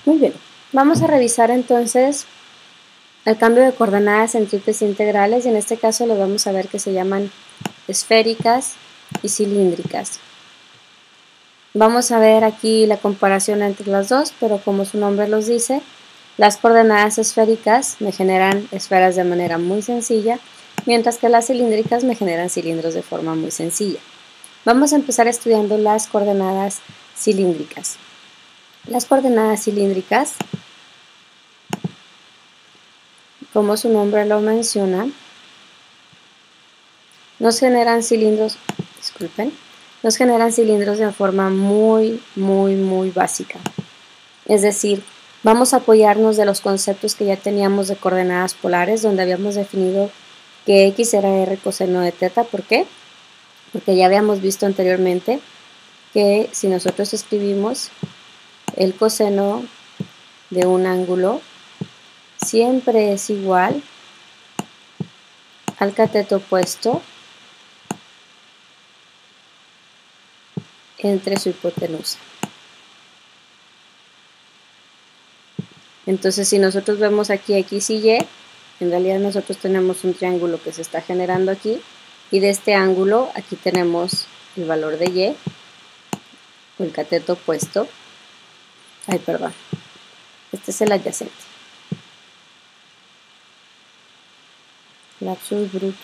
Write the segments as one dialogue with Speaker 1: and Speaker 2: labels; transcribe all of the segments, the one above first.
Speaker 1: Muy bien, vamos a revisar entonces el cambio de coordenadas en triples integrales y en este caso lo vamos a ver que se llaman esféricas y cilíndricas. Vamos a ver aquí la comparación entre las dos, pero como su nombre los dice, las coordenadas esféricas me generan esferas de manera muy sencilla, mientras que las cilíndricas me generan cilindros de forma muy sencilla. Vamos a empezar estudiando las coordenadas cilíndricas. Las coordenadas cilíndricas, como su nombre lo menciona, nos generan cilindros de forma muy básica. Es decir, vamos a apoyarnos de los conceptos que ya teníamos de coordenadas polares, donde habíamos definido que x era r coseno de teta. ¿Por qué? Porque ya habíamos visto anteriormente que si nosotros escribimos el coseno de un ángulo, siempre es igual al cateto opuesto entre su hipotenusa. Entonces, si nosotros vemos aquí x y y, en realidad nosotros tenemos un triángulo que se está generando aquí, y de este ángulo aquí tenemos el valor de y, o el cateto opuesto. Este es el adyacente. Lapsus brutus.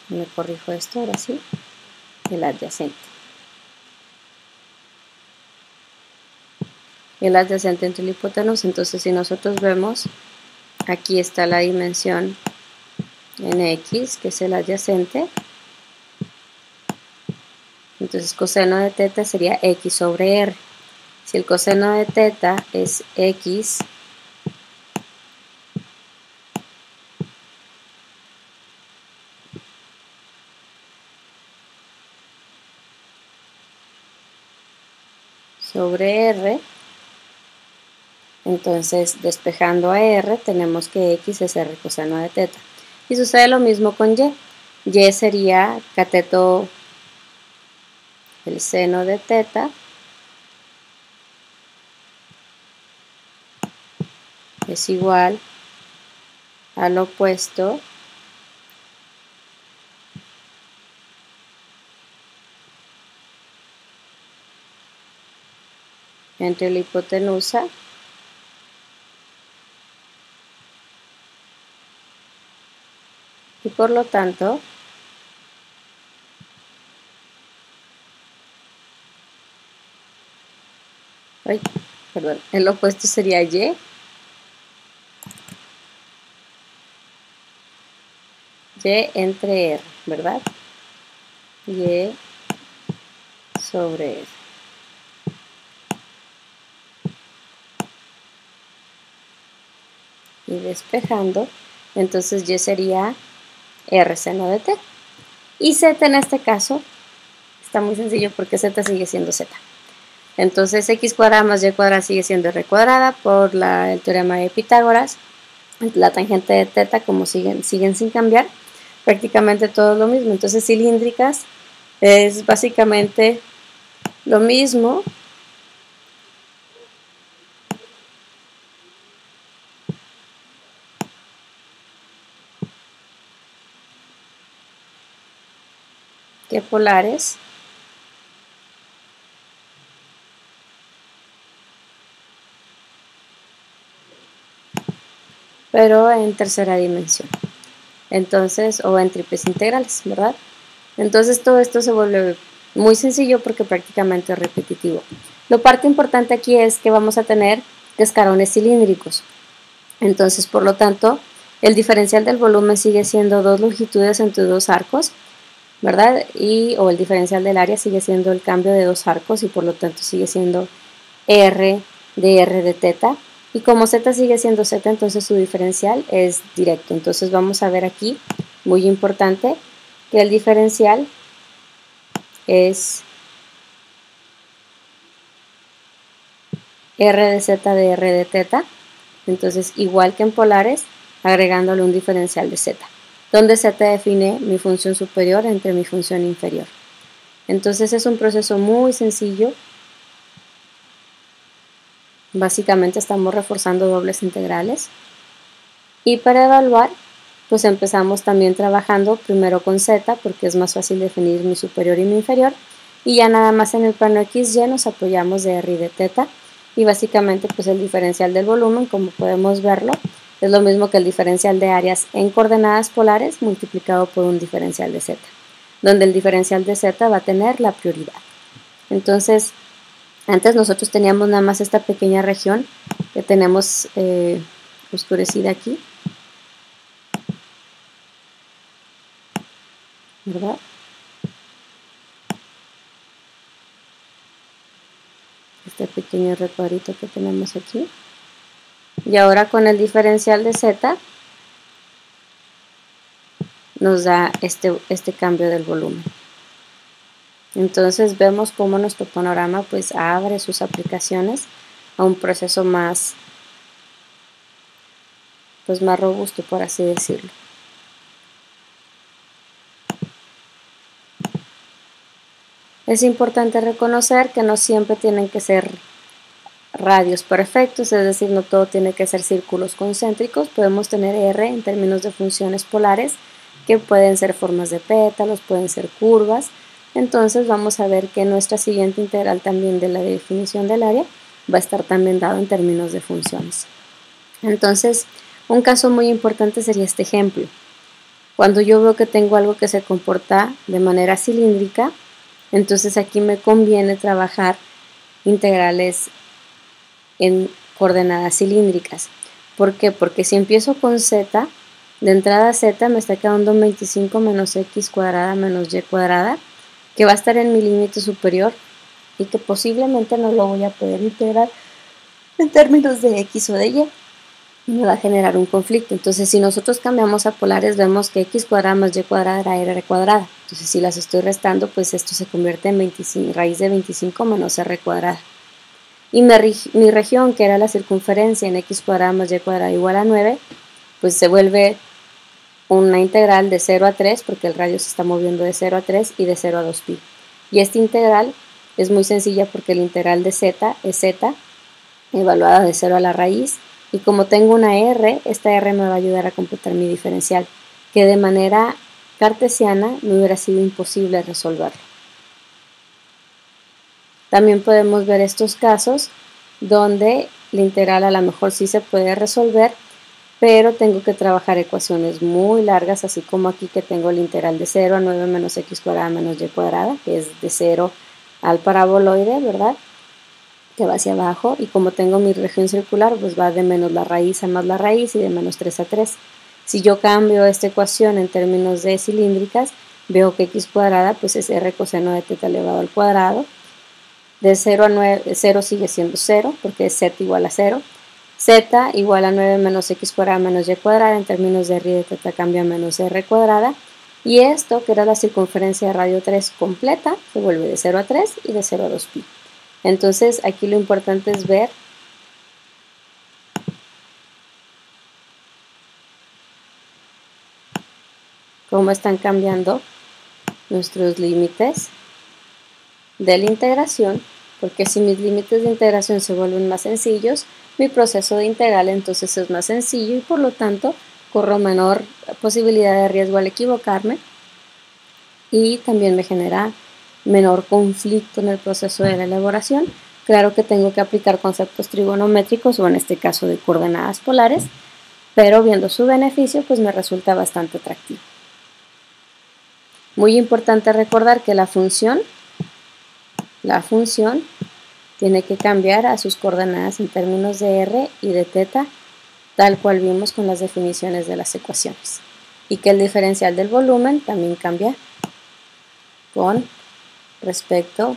Speaker 1: Me corrijo esto, ahora sí. El adyacente. El adyacente entre el hipotenusa. Entonces, si nosotros vemos, aquí está la dimensión en x, que es el adyacente. Entonces, coseno de teta sería x sobre r. Si el coseno de teta es x sobre r, entonces despejando a r tenemos que x es r coseno de teta. Y sucede lo mismo con y. Y sería cateto el seno de teta es igual al opuesto entre la hipotenusa y por lo tanto el opuesto sería y entre r, ¿verdad? Y sobre r. Y despejando, entonces y sería r seno de t. Y z en este caso está muy sencillo porque z sigue siendo z. Entonces x cuadrada más y cuadrada sigue siendo r cuadrada por el teorema de Pitágoras. La tangente de teta, como siguen sin cambiar, prácticamente todo es lo mismo. Entonces cilíndricas es básicamente lo mismo que polares, pero en tercera dimensión. Entonces, o en triples integrales, ¿verdad? Entonces todo esto se vuelve muy sencillo porque prácticamente es repetitivo. Lo parte importante aquí es que vamos a tener cascarones cilíndricos. Entonces, por lo tanto, el diferencial del volumen sigue siendo dos longitudes entre dos arcos, ¿verdad? O el diferencial del área sigue siendo el cambio de dos arcos y por lo tanto sigue siendo r de teta. Y como z sigue siendo z, entonces su diferencial es directo. Entonces vamos a ver aquí, muy importante, que el diferencial es r de z de r de teta. Entonces, igual que en polares, agregándole un diferencial de z, donde z define mi función superior entre mi función inferior. Entonces es un proceso muy sencillo. Básicamente estamos reforzando dobles integrales. Y para evaluar, pues empezamos también trabajando primero con z, porque es más fácil definir mi superior y mi inferior, y ya nada más en el plano XY nos apoyamos de r y de θ, y básicamente pues el diferencial del volumen, como podemos verlo, es lo mismo que el diferencial de áreas en coordenadas polares multiplicado por un diferencial de z, donde el diferencial de z va a tener la prioridad. Entonces, antes nosotros teníamos nada más esta pequeña región que tenemos oscurecida aquí, ¿verdad? Este pequeño recuadrito que tenemos aquí. Y ahora con el diferencial de z nos da este cambio del volumen. Entonces vemos cómo nuestro panorama pues abre sus aplicaciones a un proceso más robusto, por así decirlo. Es importante reconocer que no siempre tienen que ser radios perfectos, es decir, no todo tiene que ser círculos concéntricos. Podemos tener R en términos de funciones polares, que pueden ser formas de pétalos, pueden ser curvas. Entonces vamos a ver que nuestra siguiente integral también de la definición del área va a estar también dado en términos de funciones. Entonces, un caso muy importante sería este ejemplo. Cuando yo veo que tengo algo que se comporta de manera cilíndrica, entonces aquí me conviene trabajar integrales en coordenadas cilíndricas. ¿Por qué? Porque si empiezo con z, de entrada z me está quedando 25 menos x cuadrada menos y cuadrada, que va a estar en mi límite superior y que posiblemente no lo voy a poder integrar en términos de x o de y. Me va a generar un conflicto. Entonces, si nosotros cambiamos a polares, vemos que x cuadrada más y cuadrada era r cuadrada. Entonces, si las estoy restando, pues esto se convierte en raíz de 25 menos r cuadrada. Y mi región, que era la circunferencia en x cuadrada más y cuadrada igual a 9, pues se vuelve una integral de 0 a 3, porque el radio se está moviendo de 0 a 3 y de 0 a 2pi. Y esta integral es muy sencilla porque el integral de z es z, evaluada de 0 a la raíz, y como tengo una r, esta r me va a ayudar a computar mi diferencial, que de manera cartesiana me hubiera sido imposible resolverlo. También podemos ver estos casos donde la integral a lo mejor sí se puede resolver, pero tengo que trabajar ecuaciones muy largas, así como aquí que tengo la integral de 0 a 9 menos x cuadrada menos y cuadrada, que es de 0 al paraboloide, ¿verdad?, que va hacia abajo, y como tengo mi región circular, pues va de menos la raíz a más la raíz y de menos 3 a 3. Si yo cambio esta ecuación en términos de cilíndricas, veo que x cuadrada pues es r coseno de θ elevado al cuadrado. De 0 a 9, 0 sigue siendo 0, porque es z igual a 0. Z igual a 9 menos x cuadrada menos y cuadrada, en términos de r y de θ cambia a menos r cuadrada. Y esto, que era la circunferencia de radio 3 completa, se vuelve de 0 a 3 y de 0 a 2pi. Entonces, aquí lo importante es ver cómo están cambiando nuestros límites de la integración, porque si mis límites de integración se vuelven más sencillos, mi proceso de integral entonces es más sencillo y por lo tanto corro menor posibilidad de riesgo al equivocarme y también me genera menor conflicto en el proceso de la elaboración. Claro que tengo que aplicar conceptos trigonométricos o en este caso de coordenadas polares, pero viendo su beneficio pues me resulta bastante atractivo. Muy importante recordar que la función tiene que cambiar a sus coordenadas en términos de r y de θ, tal cual vimos con las definiciones de las ecuaciones, y que el diferencial del volumen también cambia con respecto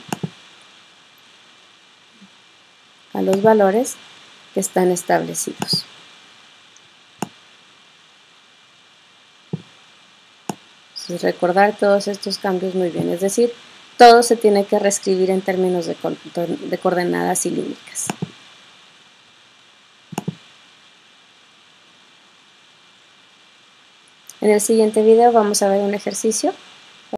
Speaker 1: a los valores que están establecidos. Entonces, recordar todos estos cambios muy bien, es decir, todo se tiene que reescribir en términos de coordenadas cilíndricas. En el siguiente video vamos a ver un ejercicio